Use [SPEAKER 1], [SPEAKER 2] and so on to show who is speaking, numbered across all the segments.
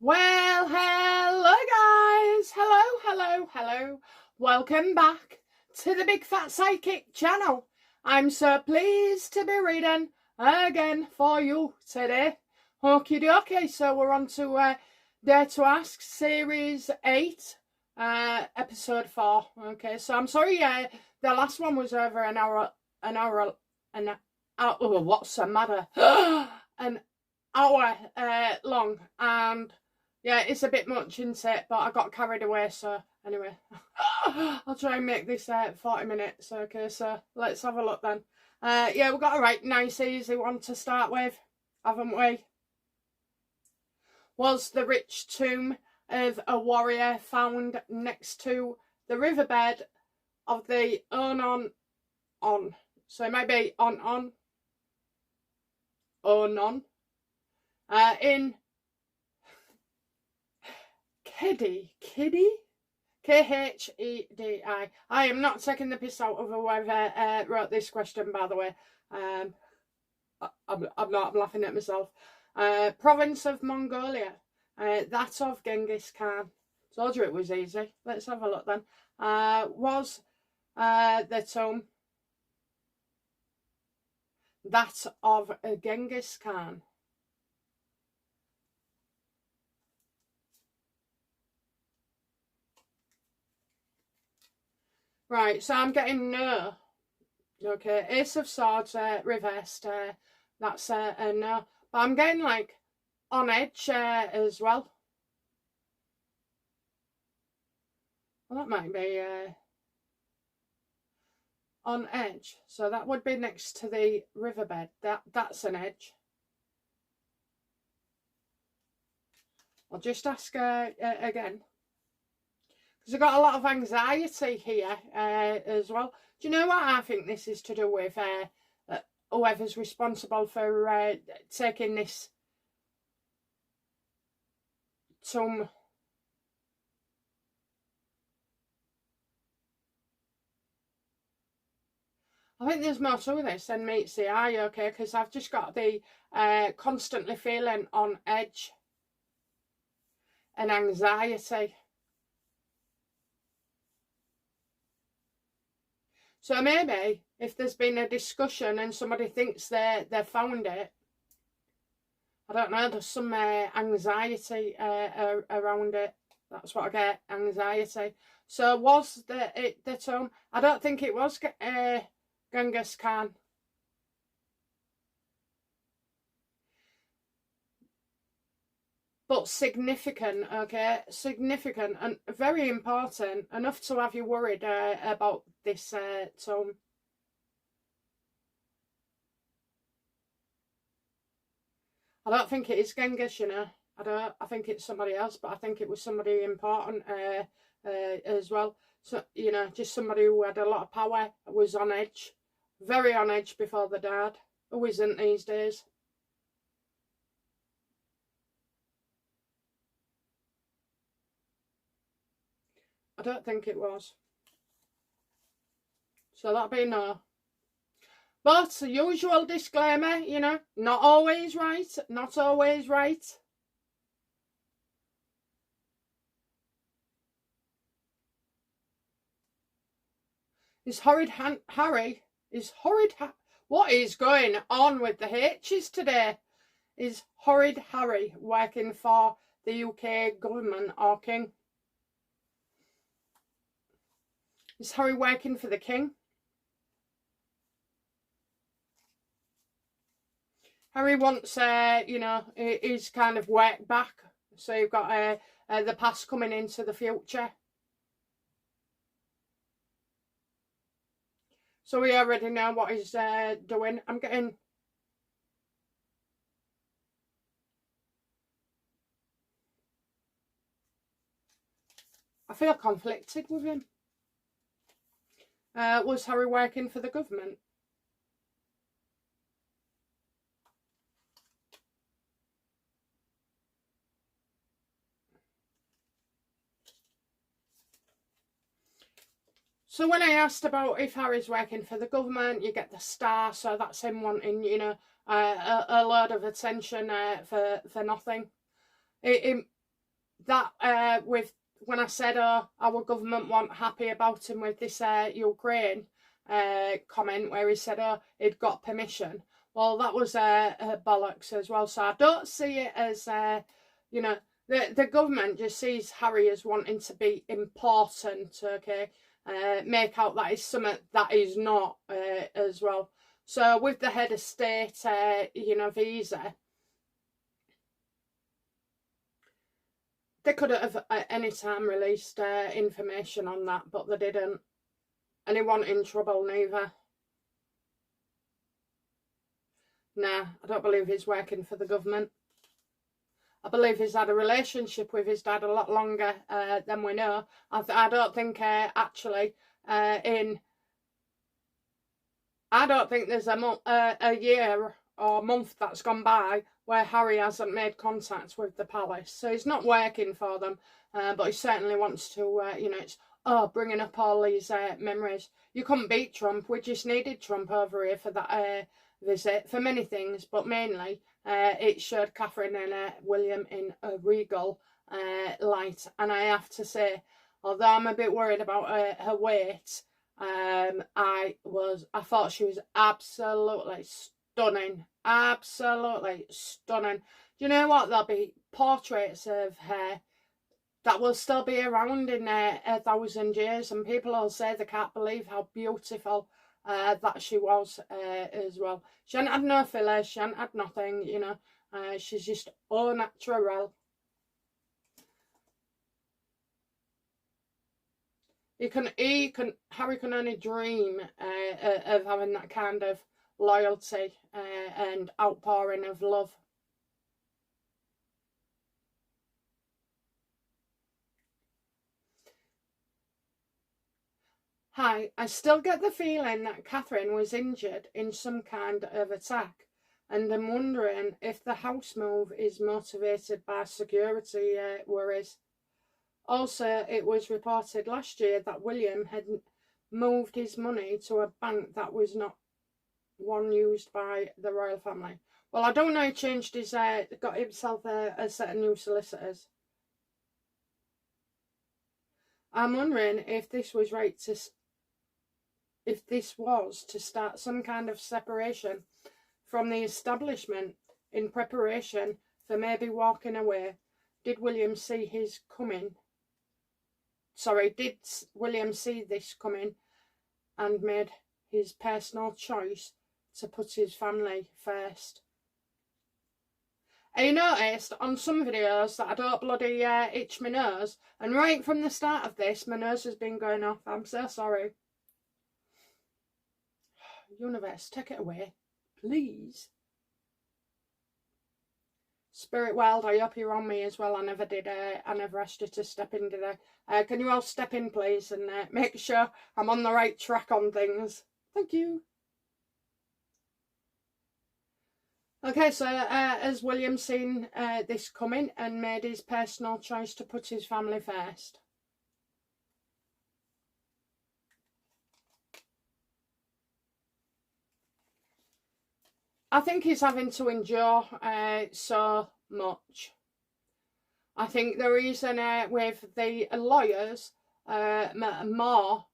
[SPEAKER 1] Well, hello guys. Hello. Welcome back to the Big Fat Psychic channel. I'm so pleased to be reading again for you today. Okie dokie, so we're on to Dare to Ask series 8, episode 4. Okay, so I'm sorry, the last one was over an hour, oh, what's the matter? An hour long, and yeah, it's a bit much, isn't it? But I got carried away, so anyway. I'll try and make this 40 minutes. Okay, so let's have a look then. Yeah, we've got a right nice easy one to start with, haven't we? Was the rich tomb of a warrior found next to the riverbed of the Onon. So it might be on. In Kedi. Khedi. I am not taking the piss out of whoever wrote this question, by the way. I'm not, I'm laughing at myself. Province of Mongolia. That of Genghis Khan. Told you it was easy. Let's have a look then. Was the tomb that of Genghis Khan? Right, so I'm getting no. Okay, Ace of Swords reversed. That's a no. But I'm getting like on edge as well. Well, that might be on edge. So that would be next to the riverbed. That's an edge. I'll just ask again. Because I've got a lot of anxiety here as well. Do you know what I think this is to do with? Whoever's responsible for taking this tomb. I think there's more to this than meets the eye, okay? Because I've just got the constantly feeling on edge and anxiety. So maybe if there's been a discussion and somebody thinks they found it, I don't know, there's some anxiety around it. That's what I get, anxiety. So was the tomb? I don't think it was Genghis Khan. But significant, okay? Significant and very important, enough to have you worried about this tomb. I don't think it is Genghis, you know. I think it's somebody else, but I think it was somebody important as well. So, you know, just somebody who had a lot of power, was on edge, very on edge before they died. Who isn't these days? I don't think it was. So that'd be no. But the usual disclaimer, you know, not always right, not always right. Is horrid Harry, is horrid what is going on with the H's today? Is horrid Harry working for the UK government or king? Is Harry working for the king? Harry wants, you know, his kind of work back. So you've got the past coming into the future. So we already know what he's doing. I'm getting... I feel conflicted with him. Was Harry working for the government? So when I asked about if Harry's working for the government, you get the star, so that's him wanting, you know, a lot of attention for nothing. that with when I said, oh, our government weren't happy about him with this Ukraine comment where he said, oh, he'd got permission. Well, that was bollocks as well. So I don't see it as, you know, the government just sees Harry as wanting to be important, okay? Make out that is something that is not as well. So with the head of state, you know, visa, they could have at any time released information on that, but they didn't. And he wasn't in trouble neither. Nah, I don't believe he's working for the government. I believe he's had a relationship with his dad a lot longer than we know. I don't think actually I don't think there's a year or month that's gone by where Harry hasn't made contact with the palace. So he's not working for them, but he certainly wants to, you know, it's, bringing up all these memories. You couldn't beat Trump. We just needed Trump over here for that visit, for many things, but mainly it showed Catherine and William in a regal light. And I have to say, although I'm a bit worried about her weight, I thought she was absolutely stunning. Absolutely stunning. Do you know what? There'll be portraits of her that will still be around in 1,000 years, and people will say they can't believe how beautiful that she was as well. She hadn't had no fillers, she hadn't had nothing, you know. She's just au naturel. Harry can only dream of having that kind of loyalty and outpouring of love. Hi, I still get the feeling that Catherine was injured in some kind of attack, and I'm wondering if the house move is motivated by security worries. Also, it was reported last year that William had moved his money to a bank that was not one used by the royal family. Well, I don't know, he changed his, got himself a set of new solicitors. I'm wondering if this was to start some kind of separation from the establishment in preparation for maybe walking away. Did William see this coming and made his personal choice to put his family first? I noticed on some videos that I don't bloody itch my nose, and right from the start of this, my nose has been going off. I'm so sorry. Universe, take it away, please. Spirit World, I hope you're on me as well. I never asked you to step in today. Can you all step in, please, and make sure I'm on the right track on things? Thank you. Okay, so has William seen this coming and made his personal choice to put his family first? I think he's having to endure so much. I think the reason with the lawyers, more.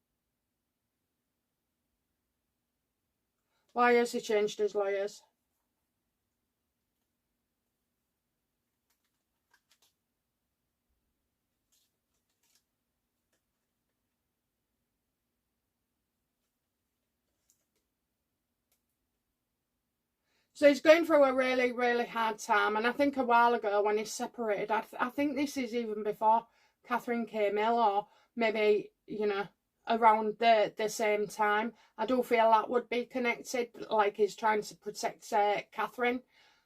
[SPEAKER 1] Why has he changed his lawyers? So he's going through a really, really hard time. And I think a while ago when he separated, I think this is even before Catherine came ill, or maybe, you know, around the same time. I do feel that would be connected, like he's trying to protect Catherine.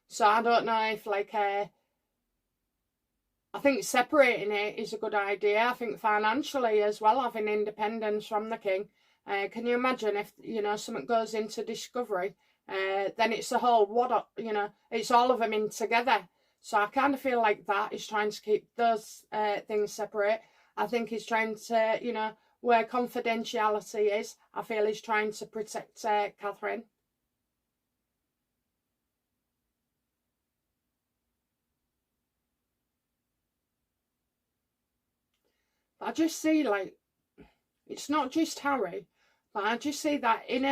[SPEAKER 1] So I don't know if, like, I think separating it is a good idea. I think financially as well, having independence from the king. Can you imagine if, you know, something goes into Discovery? Then it's the whole, you know, it's all of them in together. So I kind of feel like that is trying to keep those things separate. I think he's trying to, you know, where confidentiality is, I feel he's trying to protect Catherine. But I just see, like, it's not just Harry, but I just see that in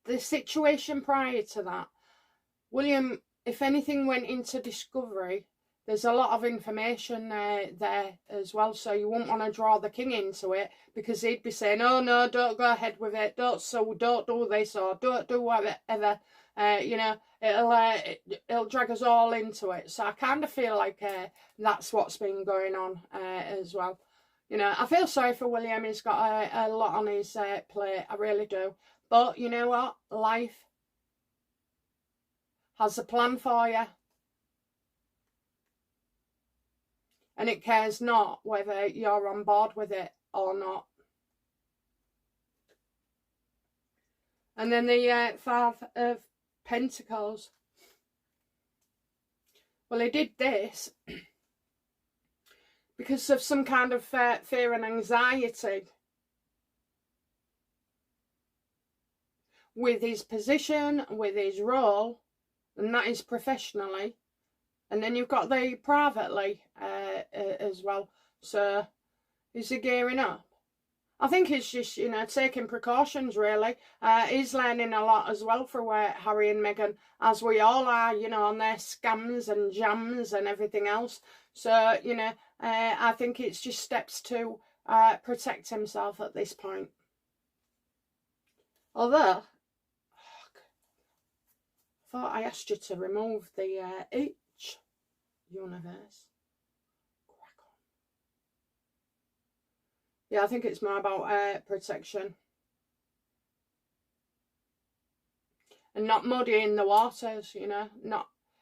[SPEAKER 1] the situation prior to that, William, if anything went into Discovery, there's a lot of information there as well, so you wouldn't want to draw the king into it, because he'd be saying, oh no, don't go ahead with it, don't do this, or don't do whatever. You know, it'll drag us all into it. So I kind of feel like that's what's been going on as well. You know, I feel sorry for William. He's got a lot on his plate. I really do. But you know what? Life has a plan for you. And it cares not whether you're on board with it or not. And then the Five of Pentacles. Well, he did this because of some kind of fear and anxiety with his position, with his role, and that is professionally. And then you've got the privately as well. So, is he gearing up? I think it's just, you know, taking precautions, really. He's learning a lot as well from Harry and Meghan, as we all are, you know, on their scams and jams and everything else. So, you know, I think it's just steps to protect himself at this point. Although, I thought I asked you to remove the universe. Crack on. Yeah, I think it's more about protection. And not muddying the waters, you know.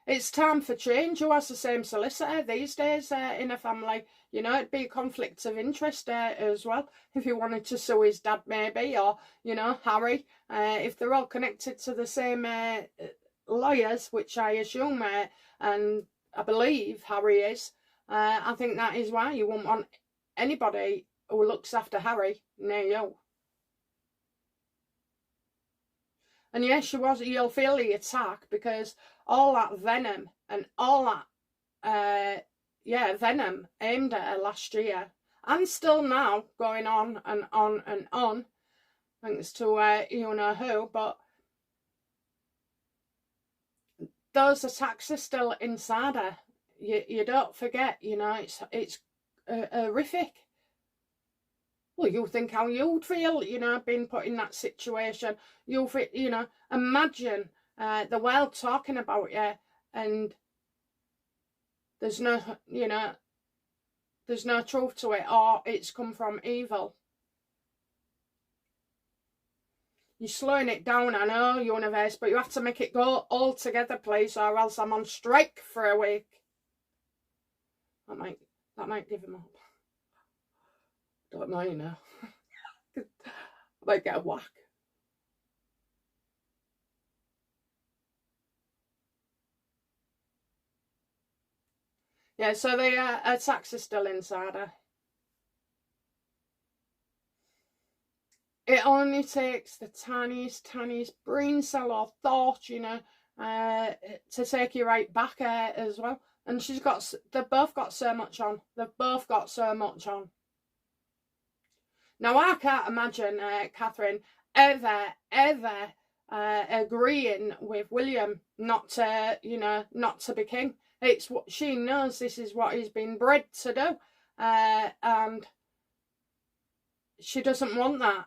[SPEAKER 1] It's time for change. Who has the same solicitor these days in a family? You know, it'd be a conflict of interest as well. If he wanted to sue his dad, maybe, or, you know, Harry. If they're all connected to the same lawyers, which I assume and I believe Harry is, I think that is why you wouldn't want anybody who looks after Harry near you. And yes, you'll feel the attack, because all that venom and all that, venom aimed at her last year, and still now going on and on and on, thanks to you know who, but those attacks are still inside her. You don't forget, you know, it's horrific. Well, you think how you'd feel, you know, being put in that situation. You'll feel, you know, imagine the world talking about you, and there's no, you know, there's no truth to it, or it's come from evil. You're slowing it down, I know, universe, but you have to make it go all together, please, or else I'm on strike for a week. That might give him up. Don't know, you know. I might get a whack. Yeah, so the attacks are still inside her. It only takes the tiniest brain cell or thought, you know, to take you right back as well. And they've both got so much on. Now, I can't imagine Catherine ever agreeing with William not to be king. It's what she knows. This is what he's been bred to do, and she doesn't want that.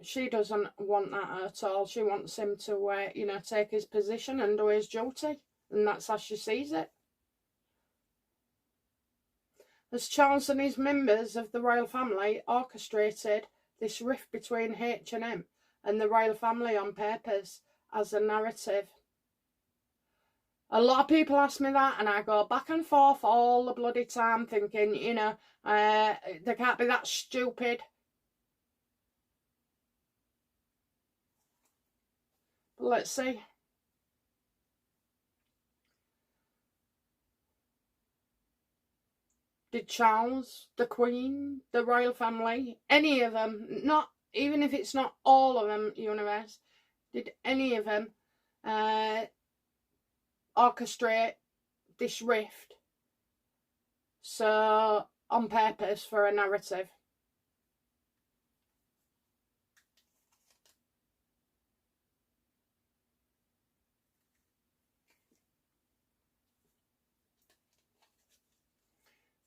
[SPEAKER 1] She doesn't want that at all. She wants him to, take his position and do his duty, and that's how she sees it. As Charles and his members of the royal family orchestrated this rift between H&M and the royal family on purpose as a narrative. A lot of people ask me that, and I go back and forth all the bloody time thinking, they can't be that stupid. But let's see. Did Charles, the Queen, the royal family, any of them, not even if it's not all of them, universe, did any of them orchestrate this rift so on purpose for a narrative.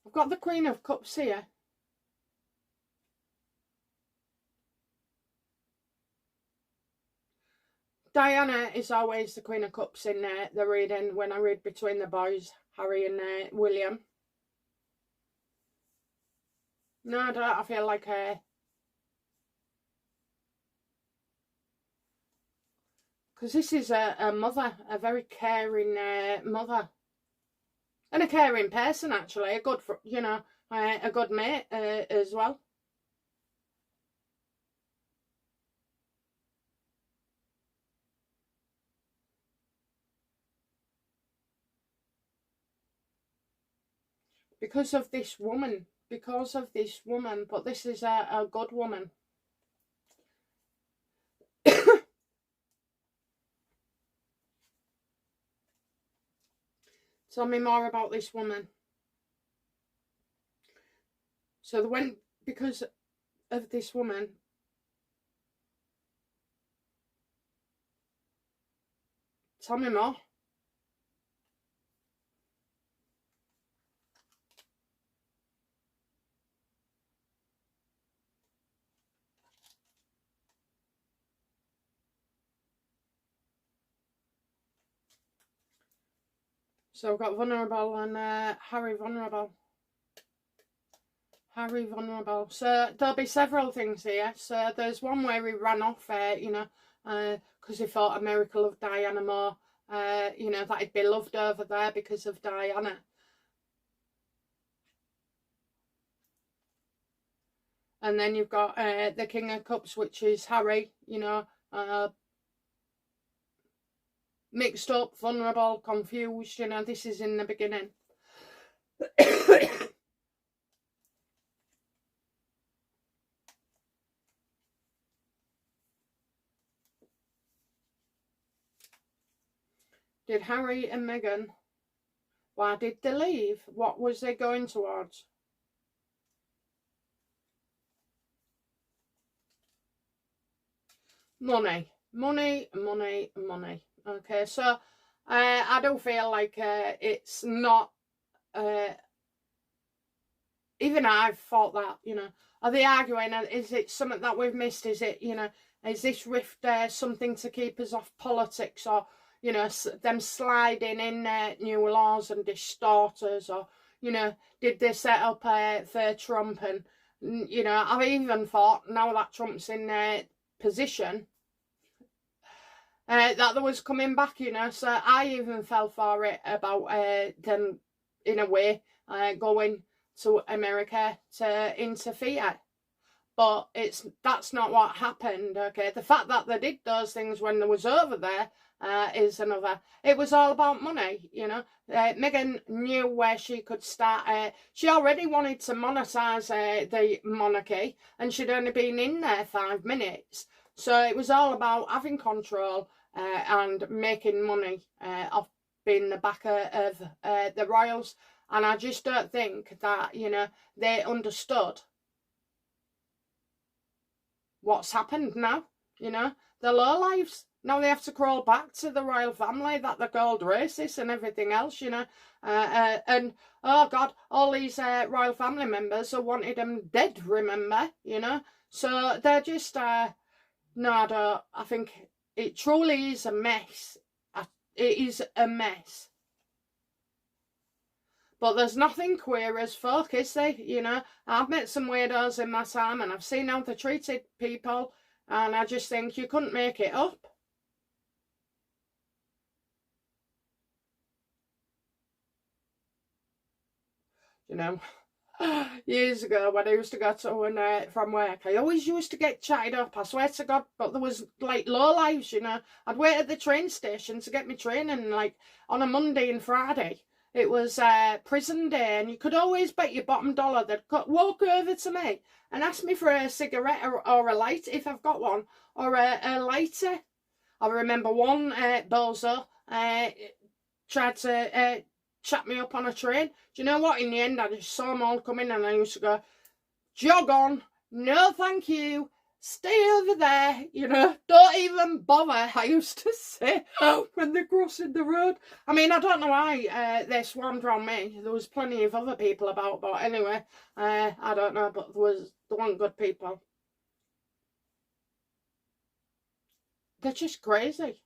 [SPEAKER 1] I've got the Queen of Cups here. Diana is always the Queen of Cups in the reading when I read between the boys, Harry and William. No, I don't. I feel like because this is a mother, a very caring mother, and a caring person actually, a good, a good mate as well. Because of this woman, but this is a good woman. Tell me more about this woman. So because of this woman, tell me more. So I've got vulnerable and Harry vulnerable. Harry vulnerable. So there'll be several things here. So there's one where he ran off, because he thought a miracle of Diana more, that he'd be loved over there because of Diana. And then you've got the King of Cups, which is Harry, mixed up, vulnerable, confused, this is in the beginning. Did Harry and Meghan, why did they leave? What was they going towards? Money. Okay, so I don't feel like it's not, even I've thought that, are they arguing? Is it something that we've missed? Is it, is this rift something to keep us off politics, or, them sliding in new laws and distorters, or, did they set up for Trump? And, I've even thought, now that Trump's in position, that there was coming back, so I even fell for it about them, in a way, going to America to interfere. But that's not what happened, okay? The fact that they did those things when they was over there is another. It was all about money, Meghan knew where she could start. She already wanted to monetize the monarchy, and she'd only been in there 5 minutes. So it was all about having control and making money off being the backer of the royals. And I just don't think that, they understood what's happened now, the lowlives. Now they have to crawl back to the royal family, that they're called racist and everything else, and, oh God, all these royal family members have wanted them dead, remember, So they're just, no, I think it truly is a mess. It is a mess. But there's nothing queer as folk, is there? I've met some weirdos in my time, and I've seen how they treated people, and I just think you couldn't make it up. Years ago when I used to go to and from work, I always used to get chatted up, I swear to God, but there was like low lives, I'd wait at the train station to get my training, like on a Monday and Friday. It was prison day, and you could always bet your bottom dollar they'd walk over to me and ask me for a cigarette or a light, if I've got one, or a lighter. I remember one bozo tried to chat me up on a train. Do you know what? In the end, I just saw them all coming and I used to go, jog on, no thank you, stay over there, you know, don't even bother, I used to say when they're crossing the road. I mean, I don't know why they swarmed around me. There was plenty of other people about, but anyway, I don't know, but there weren't good people. They're just crazy.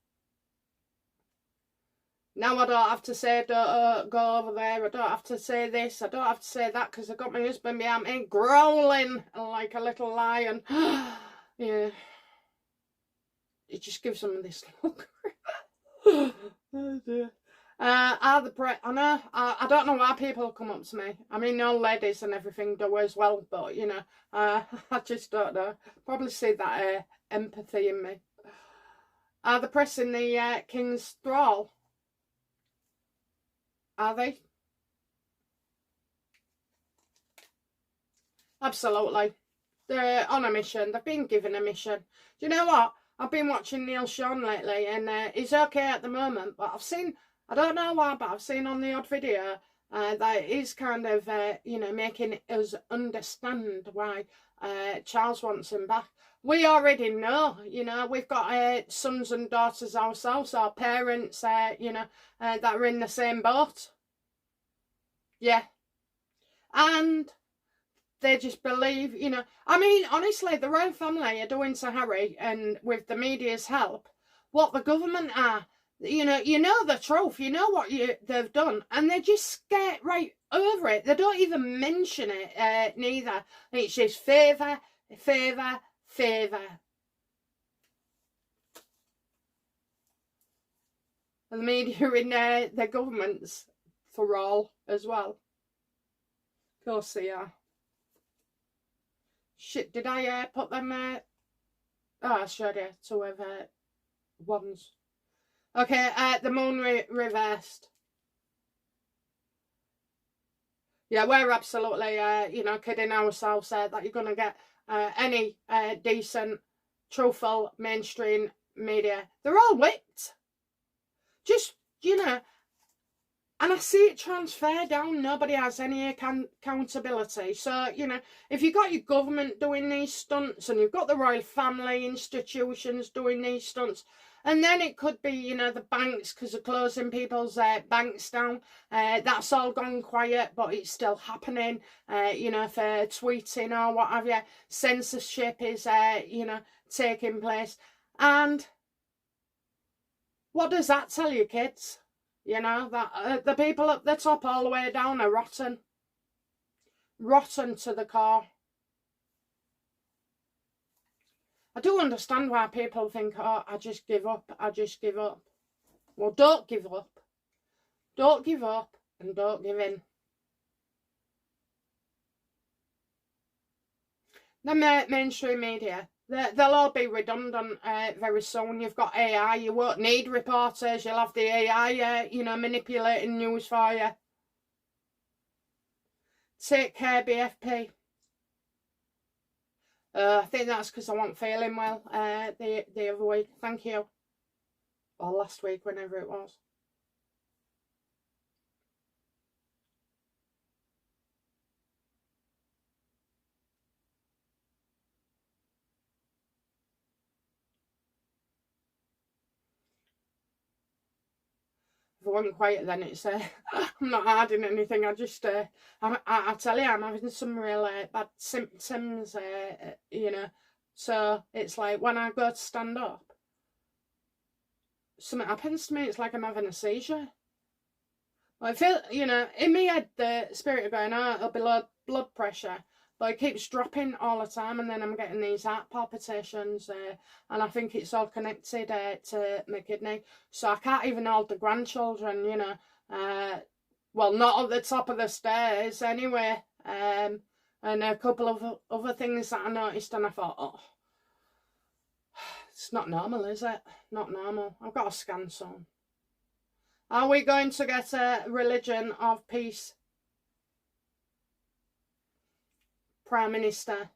[SPEAKER 1] Now I don't have to say, don't go over there, I don't have to say this, I don't have to say that, because I got my husband behind me growling like a little lion. Yeah. It just gives them this look. Oh dear. I know, I don't know why people come up to me. I mean, all ladies and everything do as well, but, you know, I just don't know. Probably see that empathy in me. Are they pressing the King's thrall? Are they? Absolutely. They're on a mission. They've been given a mission. Do you know what? I've been watching Neil Sean lately, and he's okay at the moment, but I've seen, I don't know why, but I've seen on the odd video that he's kind of, you know, making us understand why Charles wants him back. We already know, you know, we've got sons and daughters ourselves, our parents, you know, that are in the same boat. Yeah. And they just believe, you know. I mean, honestly, the royal family are doing to Harry, and with the media's help, what the government are. You know the truth. You know what they've done, and they just skate right over it. They don't even mention it. Neither. It's just favour, favour, favour. And the media in their governments for all as well. Of course they are. Shit, did I put them oh, I showed you two of ones. Okay, the moon reversed. Yeah, we're absolutely, you know, kidding ourselves that you're going to get any decent, truthful, mainstream media. They're all whipped. Just, you know, and I see it transfer down. Nobody has any accountability. So, you know, if you've got your government doing these stunts and you've got the royal family institutions doing these stunts, and then it could be, you know, the banks, because they're closing people's banks down. That's all gone quiet, but it's still happening, you know, for tweeting or what have you. Censorship is, you know, taking place. And what does that tell you, kids? You know, that the people at the top all the way down are rotten. Rotten to the core. I do understand why people think, oh, I just give up, I just give up. Well, don't give up. Don't give up and don't give in. The mainstream media, they'll all be redundant very soon. You've got AI, you won't need reporters, you'll have the AI, you know, manipulating news for you. Take care, BFP. I think that's because I wasn't feeling well the other week. Thank you. Or last week, whenever it was. If I wasn't quiet then, it's I'm not adding anything. I just I tell you, I'm having some real bad symptoms, you know. So it's like when I go to stand up, something happens to me. It's like I'm having a seizure. I feel, you know, in my head the spirit of going, oh, it'll be low blood pressure, but it keeps dropping all the time, and then I'm getting these heart palpitations, and I think it's all connected to my kidney. So I can't even hold the grandchildren, you know. Well, not at the top of the stairs anyway. And a couple of other things that I noticed, and I thought, oh, it's not normal, is it? Not normal. I've got a scan soon. Are we going to get a religion of peace? Prime Minister.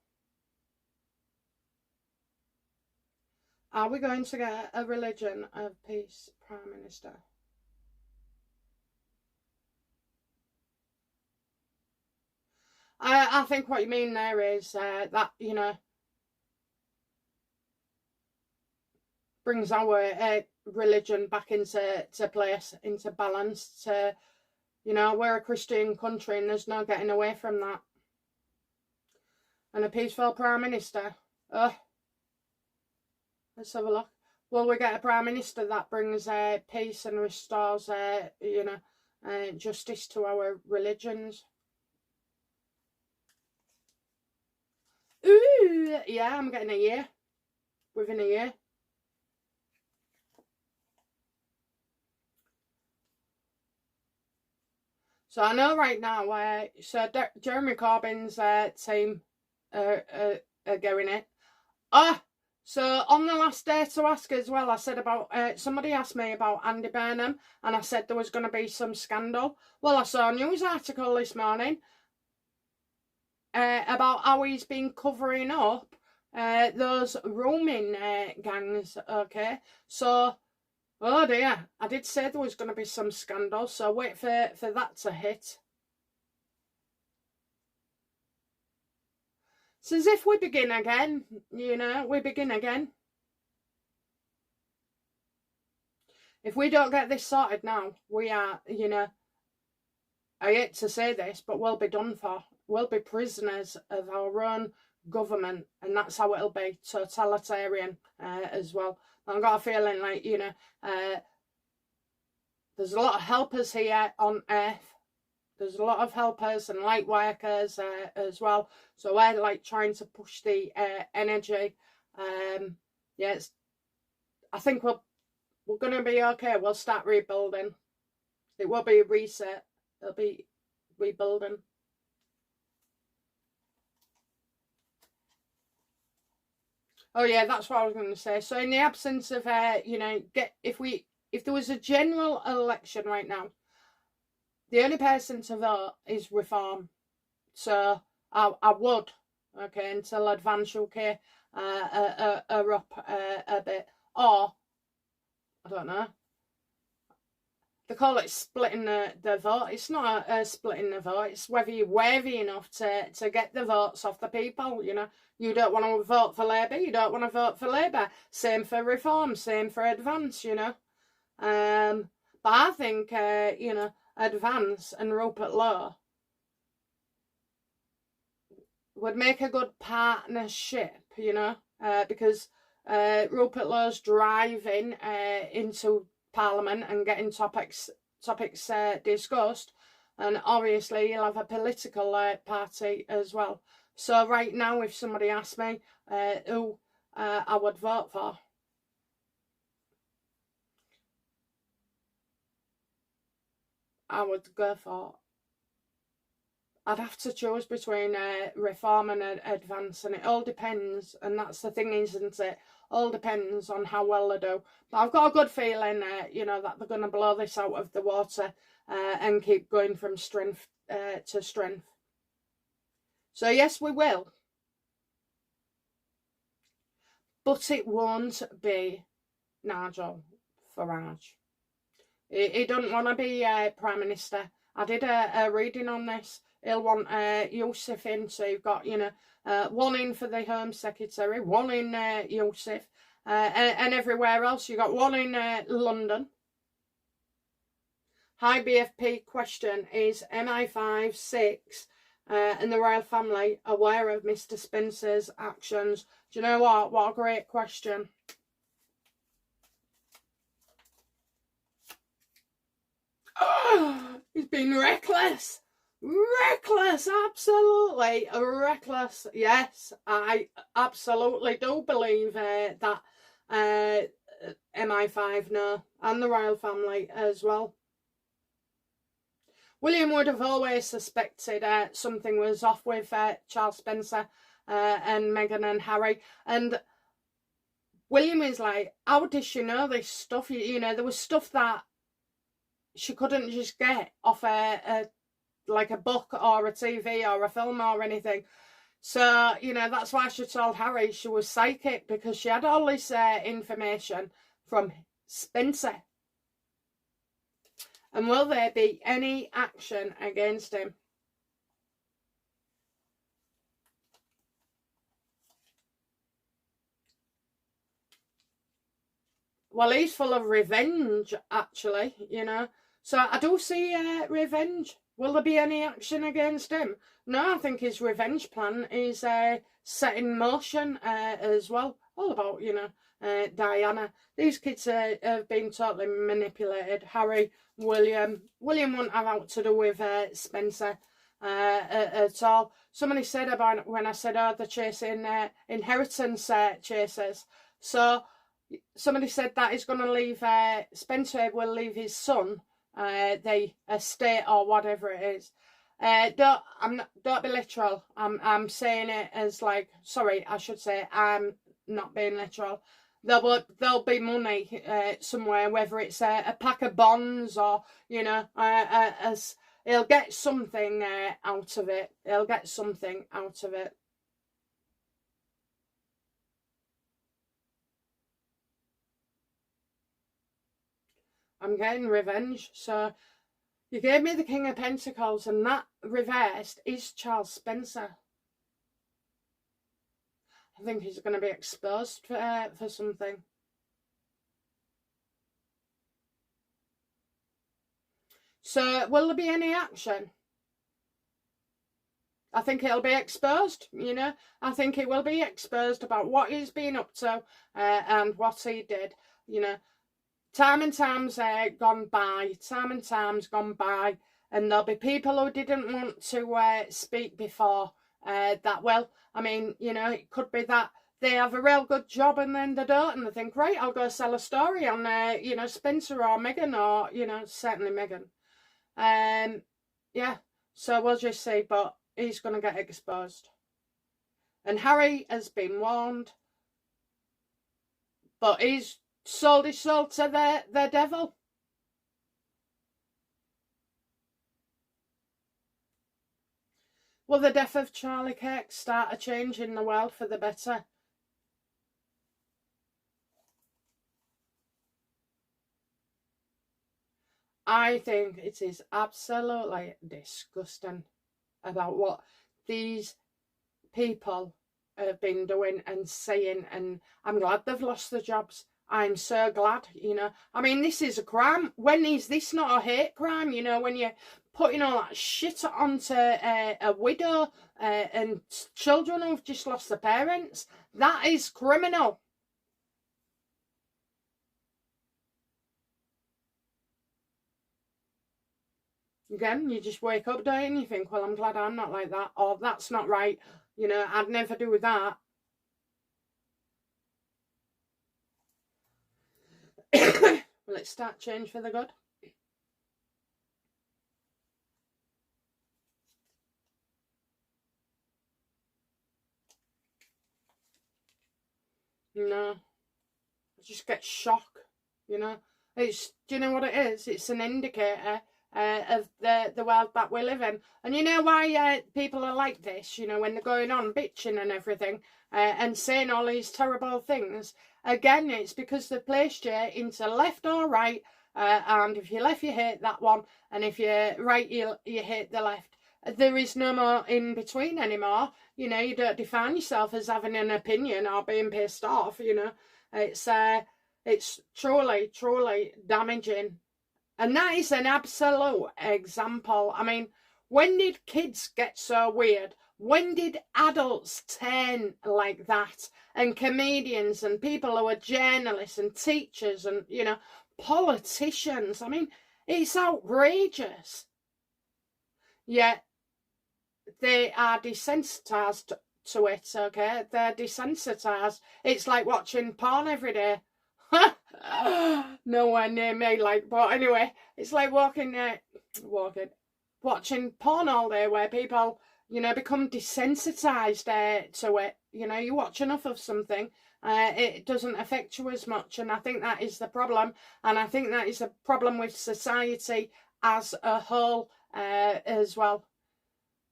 [SPEAKER 1] Are we going to get a religion of peace, Prime Minister? I think what you mean there is that, you know, brings our religion back into place, into balance. You know, we're a Christian country and there's no getting away from that. And a peaceful Prime Minister. Let's have a look. Will we get a Prime Minister that brings peace and restores, you know, justice to our religions? Ooh, yeah, I'm getting a year. Within a year. So I know right now, so Jeremy Corbyn's team are going it. So on the last day to ask as well, I said about, somebody asked me about Andy Burnham, and I said there was going to be some scandal. Well, I saw a news article this morning about how he's been covering up those roaming gangs, okay? So, oh dear, I did say there was going to be some scandal, so wait for that to hit. It's as if we begin again, you know, we begin again. If we don't get this sorted now, we are, you know, I hate to say this, but we'll be done for. We'll be prisoners of our own government, and that's how it'll be, totalitarian as well. I've got a feeling like, you know, there's a lot of helpers here on Earth. There's a lot of helpers and light workers as well. So we're like trying to push the energy. Yeah, I think we're going to be okay. We'll start rebuilding. It will be a reset. It'll be rebuilding. Oh yeah, that's what I was going to say. So in the absence of, you know, if there was a general election right now, the only person to vote is Reform. So I would, okay, until Advance UK are up a bit. Or, I don't know, they call it splitting the vote. It's not splitting the vote. It's whether you're wavy enough to get the votes off the people, you know. You don't want to vote for Labour, you don't want to vote for Labour. Same for Reform, same for Advance, you know. But I think, you know, Advance and Rupert Lowe would make a good partnership, you know, because Rupert Lowe's driving into Parliament and getting topics discussed, and obviously he'll have a political party as well. So right now, if somebody asks me who I would vote for, I would go for, I'd have to choose between Reform and Advance, and it all depends, and that's the thing, isn't it? All depends on how well they do. But I've got a good feeling, you know, that they're going to blow this out of the water and keep going from strength to strength. So yes, we will. But it won't be Nigel Farage. He doesn't want to be Prime Minister. I did a reading on this. He'll want Yusuf in, so you've got, you know, one in for the Home Secretary, one in Yusuf, and everywhere else. You've got one in London. Hi BFP question, is MI5, 6 and the royal family aware of Mr Spencer's actions? Do you know what? What a great question. Oh, he's been reckless. Reckless, absolutely reckless. Yes, I absolutely do believe that MI5 know, and the royal family as well. William would have always suspected something was off with Charles Spencer and Meghan and Harry. And William is like, how did she know this stuff? You know, there was stuff that she couldn't just get off like a book or a TV or a film or anything. So, you know, that's why she told Harry she was psychic, because she had all this information from Spencer. And will there be any action against him? Well, he's full of revenge, actually, you know. So I do see revenge. Will there be any action against him? No, I think his revenge plan is set in motion as well. All about, you know, Diana. These kids have been totally manipulated. Harry, William. William wouldn't have out to do with Spencer at all. Somebody said about when I said, oh, they're chasing inheritance chasers. So somebody said that he's going to leave, Spencer will leave his son the estate or whatever it is. Don't be literal. I'm saying it as like, sorry, I should say I'm not being literal. There'll be money somewhere, whether it's a pack of bonds or, you know, as he'll get something out of it. He'll get something out of it. I'm getting revenge. So you gave me the King of Pentacles, and that reversed is Charles Spencer. I think he's going to be exposed for something. So will there be any action? I think it'll be exposed, you know. I think it will be exposed about what he's been up to and what he did, you know. Time and time's gone by, and there'll be people who didn't want to speak before that. Well, I mean, you know, it could be that they have a real good job and then they don't, and they think, right, I'll go sell a story on, you know, Spencer or Meghan, or, you know, certainly Meghan. Yeah, so we'll just see, but he's going to get exposed. And Harry has been warned, but he's sold his soul to the devil. Will the death of Charlie Kirk start a change in the world for the better? I think it is absolutely disgusting about what these people have been doing and saying, and I'm glad they've lost their jobs. I'm so glad, you know. I mean, this is a crime. When is this not a hate crime? You know, when you're putting all that shit onto a widow and children who've just lost their parents, that is criminal. Again, you just wake up, don't you, and you think, well, I'm glad I'm not like that, or that's not right. You know, I'd never do with that. Will it start change for the good? No. I just get shock, you know. It's, do you know what it is? It's an indicator of the world that we live in. And you know why people are like this, you know, when they're going on bitching and everything and saying all these terrible things. Again, it's because they've placed you into left or right, and if you're left, you hate that one, and if you're right, you hate the left. There is no more in between anymore. You know, you don't define yourself as having an opinion or being pissed off, you know. It's truly, truly damaging. And that is an absolute example. I mean, when did kids get so weird? When did adults turn like that? And comedians and people who are journalists and teachers and, you know, politicians. I mean, it's outrageous. Yet they are desensitized to it, okay? They're desensitized. It's like watching porn every day. Nowhere near me, like, but anyway, it's like watching porn all day, where people, you know, become desensitized to it. You know, you watch enough of something, it doesn't affect you as much, and I think that is the problem, and I think that is a problem with society as a whole as well.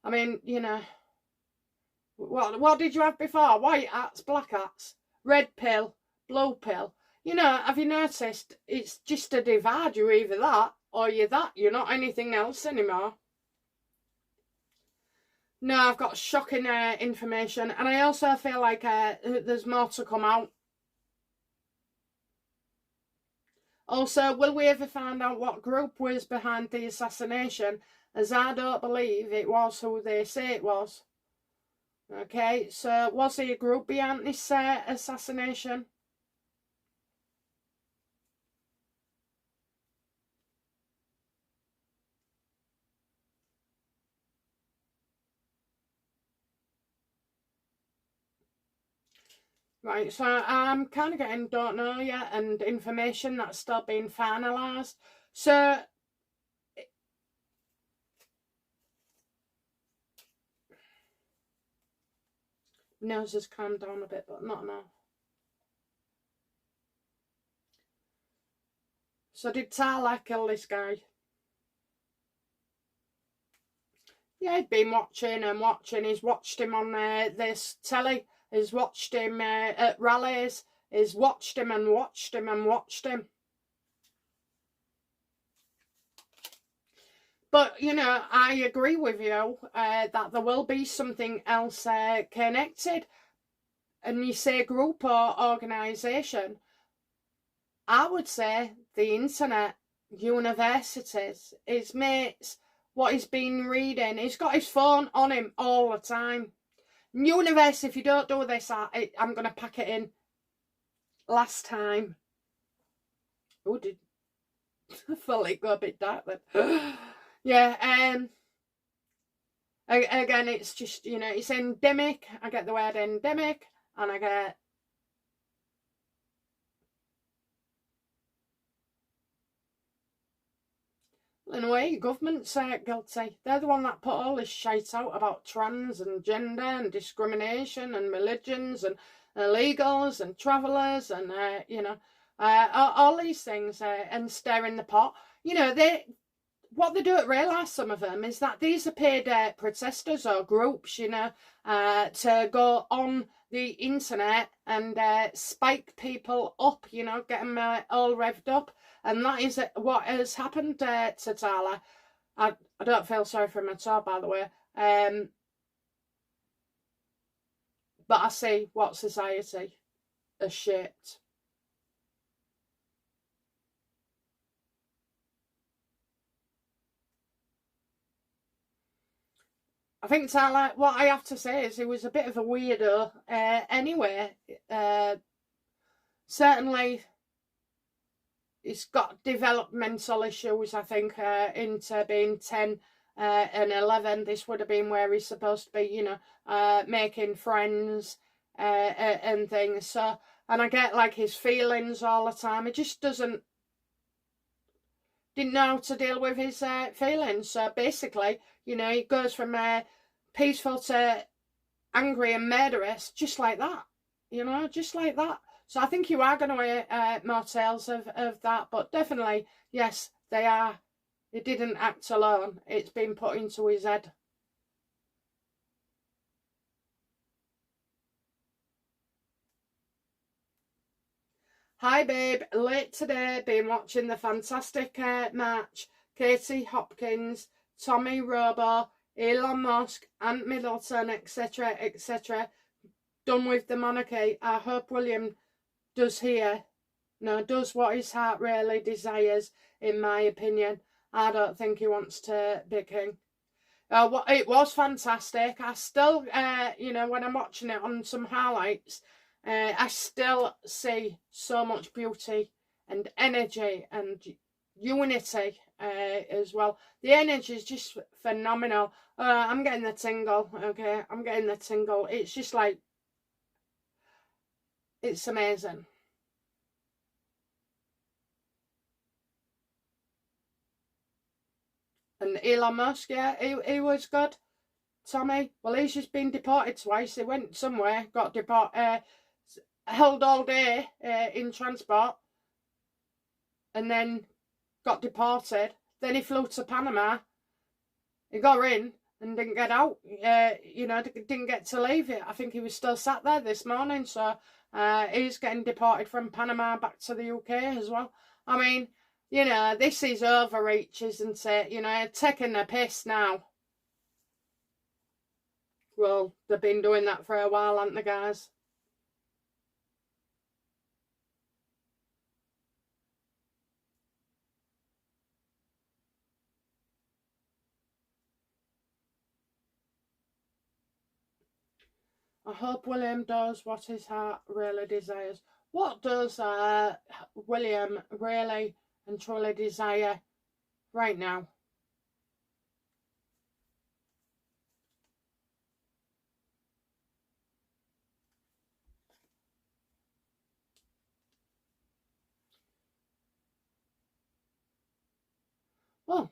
[SPEAKER 1] I mean, you know, what did you have before? White hats, black hats, red pill, blue pill. You know, have you noticed it's just a divide? You're either that or you're that. You're not anything else anymore. No, I've got shocking information, and I also feel like there's more to come out. Also, will we ever find out what group was behind the assassination? As I don't believe it was who they say it was. Okay, so was there a group behind this assassination? Right, so I'm kind of getting don't know yet and information that's still being finalised. So nose has calmed down a bit, but not enough. So did Tyler kill this guy? Yeah, he'd been watching and watching. He's watched him on this telly. He's watched him at rallies. He's watched him and watched him and watched him. But, you know, I agree with you that there will be something else connected. And you say group or organisation. I would say the internet, universities, his mates, what he's been reading. He's got his phone on him all the time. Universe, if you don't do this, I'm going to pack it in. Last time. Oh, did I felt it go a bit dark then. Yeah, again, it's just, you know, it's endemic. I get the word endemic, and I get in a way, government's guilty. They're the one that put all this shite out about trans and gender and discrimination and religions and illegals and travellers and, you know, all these things and stirring the pot. You know, what they don't realise, some of them, is that these are paid protesters or groups, you know, to go on the internet and spike people up, you know, get them all revved up. And that is what has happened to Tyler. I don't feel sorry for him at all, by the way. But I see what society has shaped. I think Tyler, what I have to say is he was a bit of a weirdo anyway. Certainly, he's got developmental issues, I think, into being 10 and 11. This would have been where he's supposed to be, you know, making friends and things. So, and I get like his feelings all the time. He just didn't know how to deal with his feelings. So basically, you know, he goes from peaceful to angry and murderous just like that. You know, just like that. So I think you are going to hear more tales of that. But definitely, yes, they are. He didn't act alone. It's been put into his head. Hi, babe. Late today. Been watching the fantastic match. Katie Hopkins, Tommy Robo, Elon Musk, Ant Middleton, etc., etc. Done with the monarchy. I hope William does what his heart really desires, in my opinion. I don't think he wants to be king. It was fantastic. I still, you know, when I'm watching it on some highlights, I still see so much beauty and energy and unity as well. The energy is just phenomenal. I'm getting the tingle, okay? I'm getting the tingle. It's just like, it's amazing. And Elon Musk, yeah, he was good. Tommy, well, he's just been deported twice. He went somewhere, got deported, held all day in transport, and then got deported. Then he flew to Panama. He got in and didn't get out. You know, didn't get to leave it. I think he was still sat there this morning. So he's getting deported from Panama back to the UK as well. I mean, you know, this is overreach, isn't it? You know, taking the piss now. Well, they've been doing that for a while, haven't they, guys? I hope William does what his heart really desires. What does William really and truly desire right now? Well,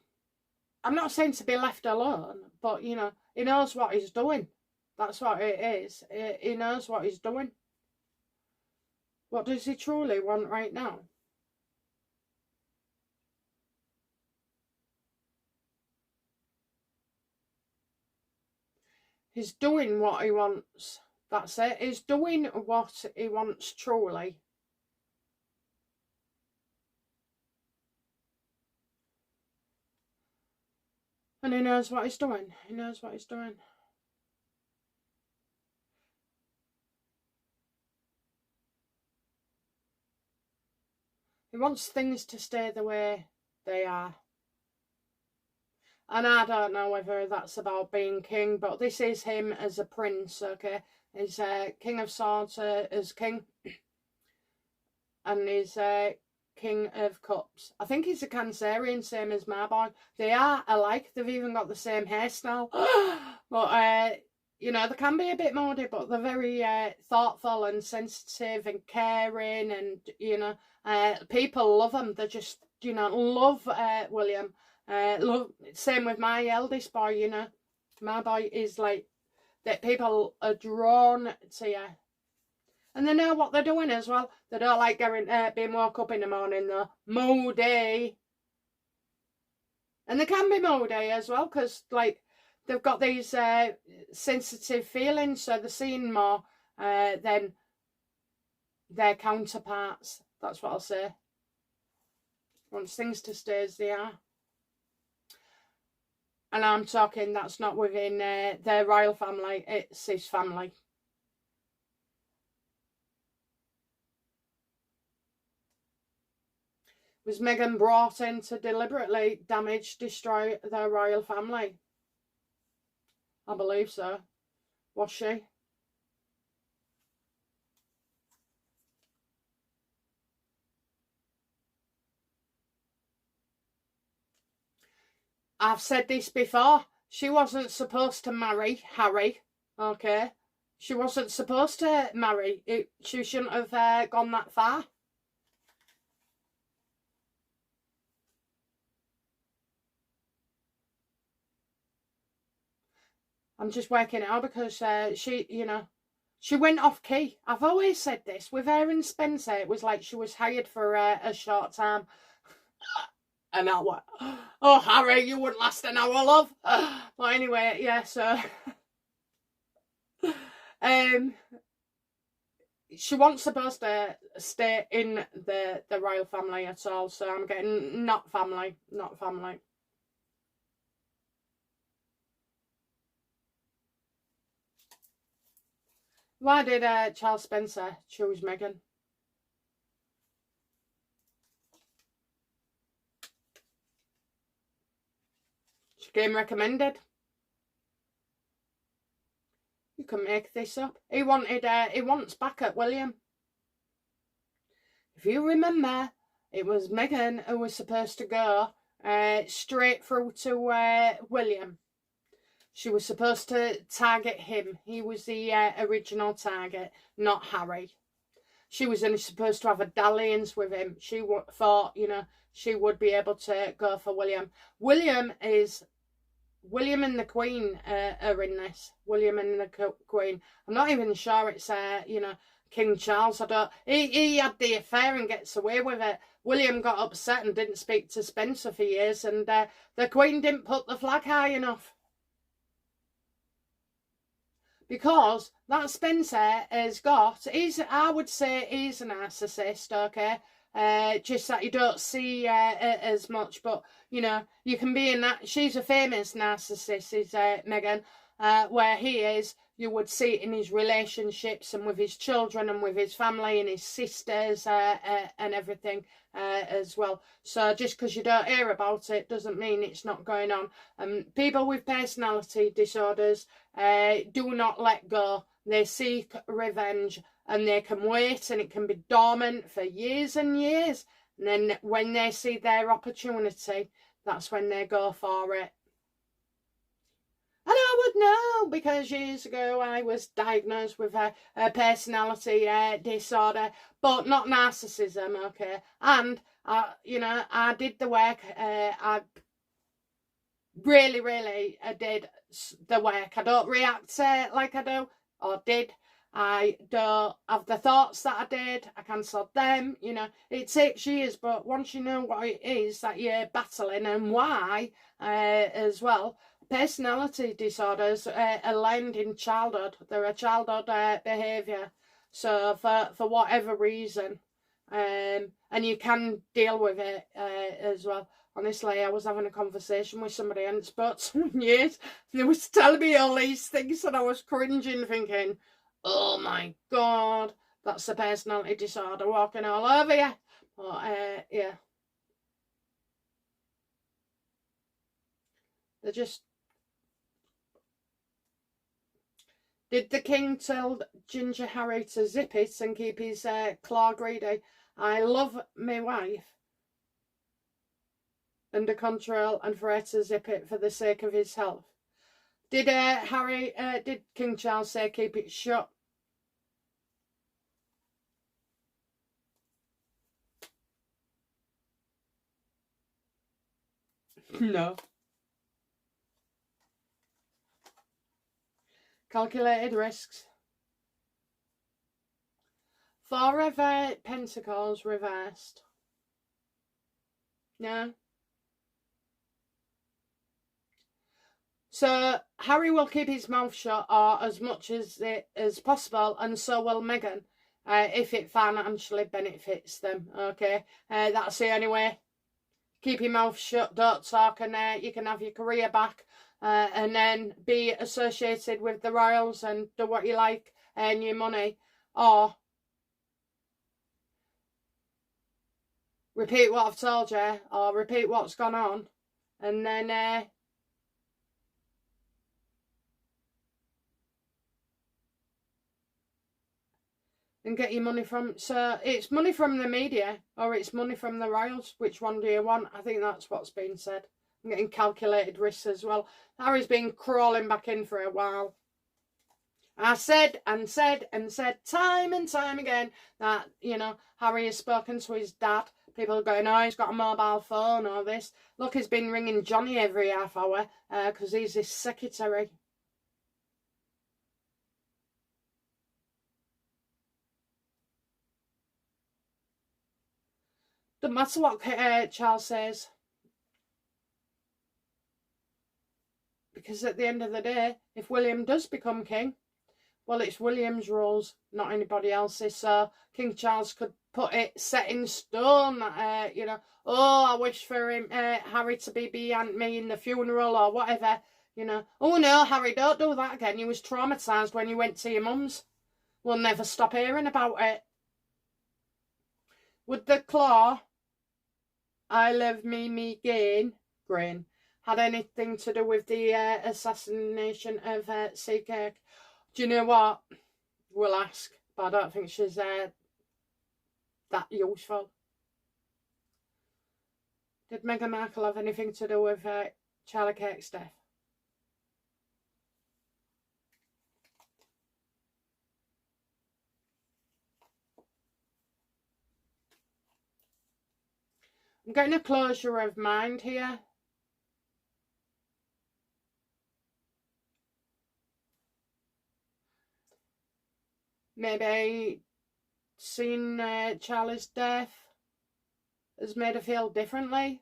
[SPEAKER 1] I'm not saying to be left alone, but, you know, he knows what he's doing. That's what it is. He knows what he's doing. What does he truly want right now? He's doing what he wants. That's it. He's doing what he wants truly. And he knows what he's doing. He knows what he's doing. He wants things to stay the way they are. And I don't know whether that's about being king, but this is him as a prince, okay? He's King of Swords as king. And he's King of Cups. I think he's a Cancerian, same as my boy. They are alike. They've even got the same hairstyle. But, you know, they can be a bit moody, but they're very thoughtful and sensitive and caring. And, you know, people love them. They just, you know, love William. Love. Same with my eldest boy, you know. My boy is like, that people are drawn to you. And they know what they're doing as well. They don't like being woke up in the morning, though. Moody. And they can be moody as well, because, like, they've got these sensitive feelings, so they're seeing more than their counterparts. That's what I'll say. Wants things to stay as they are. And I'm talking, that's not within their royal family, it's his family. Was Meghan brought in to deliberately damage, destroy their royal family? I believe so. Was she? I've said this before. She wasn't supposed to marry Harry, okay? She wasn't supposed to marry. She shouldn't have gone that far. I'm just working it out because she, you know, she went off key. I've always said this. With her and Spencer, it was like she was hired for a short time. An hour. Oh, Harry, you wouldn't last an hour, love. But anyway, yeah, so... she wasn't supposed to stay in the royal family at all, so I'm getting not family. Why did Charles Spencer choose Meghan? She came recommended. You can make this up. He wants back at William. If you remember, it was Meghan who was supposed to go straight through to William. She was supposed to target him. He was the original target, not Harry. She was only supposed to have a dalliance with him. She thought, you know, she would be able to go for William. William and the Queen are in this. William and the Queen. I'm not even sure it's, you know, King Charles. He had the affair and gets away with it. William got upset and didn't speak to Spencer for years, and the Queen didn't put the flag high enough. Because that Spencer has got, I would say he's a narcissist, okay? Just that you don't see as much, but, you know, you can be she's a famous narcissist, is Meghan. where he is, you would see it in his relationships and with his children and with his family and his sisters and everything as well. So just because you don't hear about it doesn't mean it's not going on. People with personality disorders do not let go. They seek revenge, and they can wait, and it can be dormant for years and years. And then when they see their opportunity, that's when they go for it. And I would know because years ago I was diagnosed with a personality disorder, but not narcissism, okay? And, I did the work. I really did the work. I don't react like I do, or did. I don't have the thoughts that I did. I cancelled them. It takes years, but once you know what it is that you're battling and why as well. Personality disorders are learned in childhood. They're a childhood behaviour. So for whatever reason, and you can deal with it as well. Honestly, I was having a conversation with somebody I hadn't spoken to in years. And they was telling me all these things, and I was cringing, thinking, oh my God, that's a personality disorder walking all over you. But yeah. They're just... Did the king tell Ginger Harry to zip it and keep his claw greedy? I love my wife under control, and for her to zip it for the sake of his health. Did did King Charles say keep it shut? No. Calculated risks. Forever Pentacles reversed. No. So Harry will keep his mouth shut, or as much as possible, and so will Meghan, if it financially benefits them. Okay, that's the only way. Keep your mouth shut, don't talk, and you can have your career back, and then be associated with the royals and do what you like, earn your money, or repeat what I've told you, or repeat what's gone on, and then and get your money from... So it's money from the media, or it's money from the royals. Which one do you want? I think that's what's been said. I'm getting calculated risks as well. Harry's been crawling back in for a while. I said and said and said time and time again that, Harry has spoken to his dad. People are going, oh, he's got a mobile phone or this. Look, he's been ringing Johnny every half hour because he's his secretary. Doesn't matter what Charles says. Because at the end of the day, if William does become king, well, it's William's rules, not anybody else's. So King Charles could put it set in stone, oh, I wish for Harry to be behind me in the funeral or whatever, Oh no, Harry, don't do that again. You was traumatised when you went to your mum's. We'll never stop hearing about it. Would the claw, I love me grain, had anything to do with the assassination of Seacirk? Do you know what? We'll ask, but I don't think she's that useful. Did Meghan Markle have anything to do with Charlie Kirk's death? I'm getting a closure of mind here. Maybe seeing Charlie's death has made her feel differently.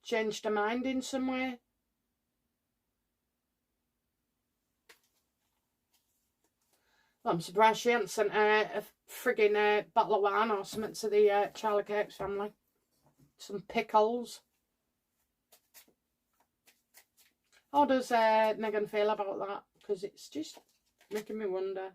[SPEAKER 1] Changed her mind in some way. Well, I'm surprised she hadn't sent a frigging bottle of wine or something to the Charlie Kirk's family. Some pickles. How does Megan feel about that? Because it's just making me wonder.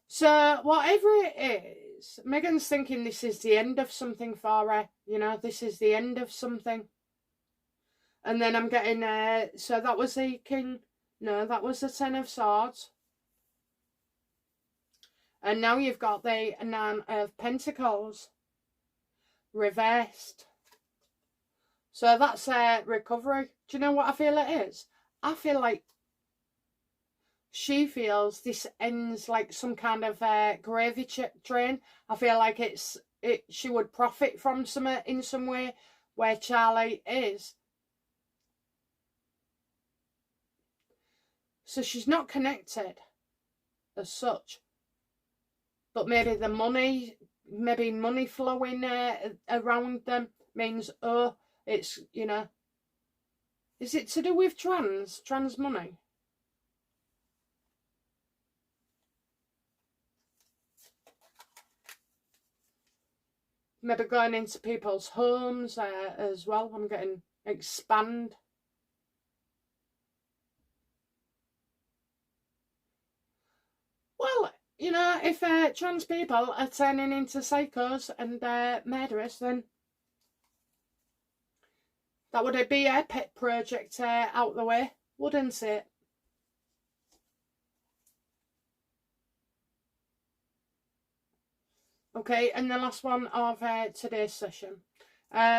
[SPEAKER 1] So, whatever it is, Megan's thinking this is the end of something for her. You know, this is the end of something. And then I'm getting, so that was the King, no, that was the Ten of Swords. And now you've got the Nine of Pentacles reversed. So that's recovery. Do you know what I feel it is? I feel like she feels this ends like some kind of gravy train. I feel like she would profit from in some way where Charlie is. So she's not connected as such. But maybe the money, money flowing around them means, oh, it's, you know, is it to do with trans money? Maybe going into people's homes as well. I'm getting expand. Well, you know, if trans people are turning into psychos and murderers, then that would be a pet project out the way, wouldn't it? Okay, and the last one of today's session.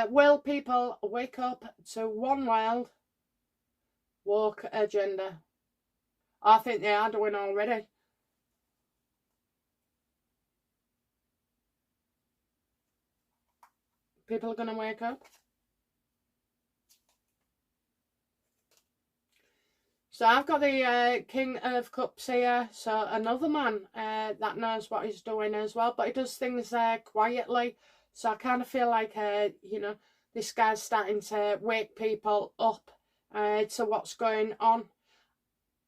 [SPEAKER 1] Will people wake up to one world woke agenda? I think they are doing already. People are going to wake up. So I've got the King of Cups here. So another man that knows what he's doing as well. But he does things quietly. So I kind of feel like, you know, this guy's starting to wake people up to what's going on.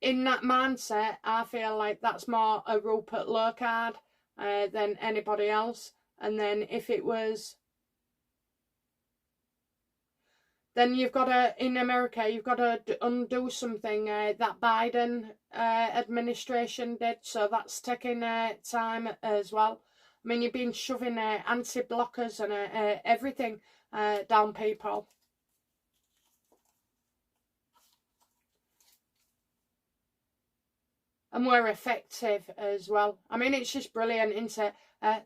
[SPEAKER 1] In that mindset, I feel like that's more a Rupert Locard than anybody else. And then if it was... Then you've got to, in America, you've got to undo something that Biden administration did. So that's taking time as well. I mean, you've been shoving anti-blockers and everything down people. And we're effective as well. I mean, it's just brilliant, isn't it?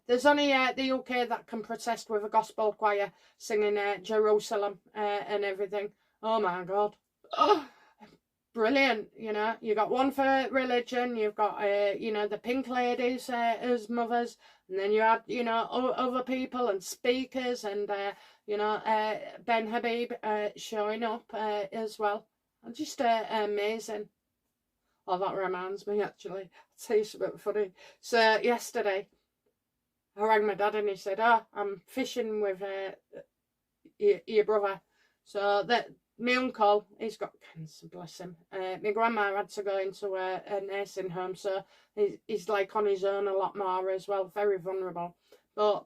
[SPEAKER 1] There's only the UK that can protest with a gospel choir singing Jerusalem and everything. Oh my God. Oh, brilliant, you know. You got one for religion, you've got, you know, the pink ladies as mothers, and then you had, you know, other people and speakers and, you know, Ben Habib showing up as well. Just amazing. Oh, that reminds me, actually. I'll tell you something funny. So, yesterday, I rang my dad and he said, oh, I'm fishing with your brother. So, that my uncle, he's got cancer, bless him. My grandma had to go into a nursing home, so he's like on his own a lot more as well, very vulnerable. But,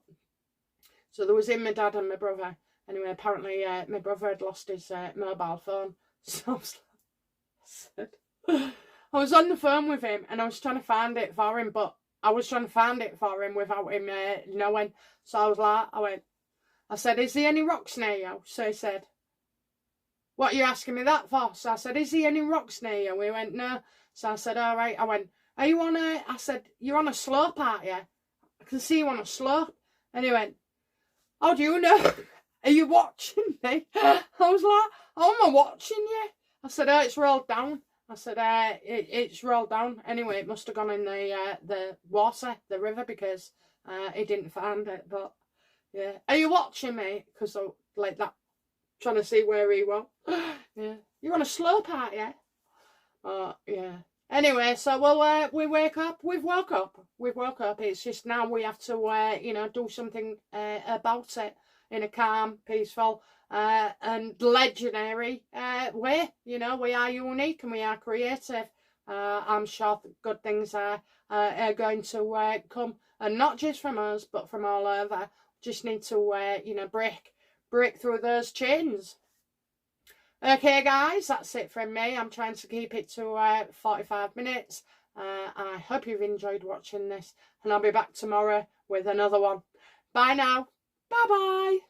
[SPEAKER 1] so there was him, my dad and my brother. Anyway, apparently my brother had lost his mobile phone. So, I was on the phone with him and I was trying to find it for him, but I was trying to find it for him without him knowing. So I was like, I said, is there any rocks near you? So he said, what are you asking me that for? So I said, is there any rocks near you? We went, no. So I said, all right. I went, are you on I said, you're on a slope, aren't you? I can see you on a slope. And he went, how do you know? Are you watching me? I was like, how am I watching you? I said, oh, it's rolled down. I said, it's rolled down. Anyway, it must have gone in the water, the river, because he didn't find it. But, yeah. Are you watching me? Because, like that, trying to see where he was. Yeah. You're on a slope, aren't you? Yeah. Anyway, so we wake up. We've woke up. We've woke up. It's just now we have to, you know, do something about it in a calm, peaceful, and legendary way. You know, we are unique and we are creative. I'm sure good things are going to come, and not just from us, but from all over. Just need to, break through those chains. Okay, guys, that's it from me. I'm trying to keep it to 45 minutes. I hope you've enjoyed watching this, and I'll be back tomorrow with another one. Bye now. Bye-bye.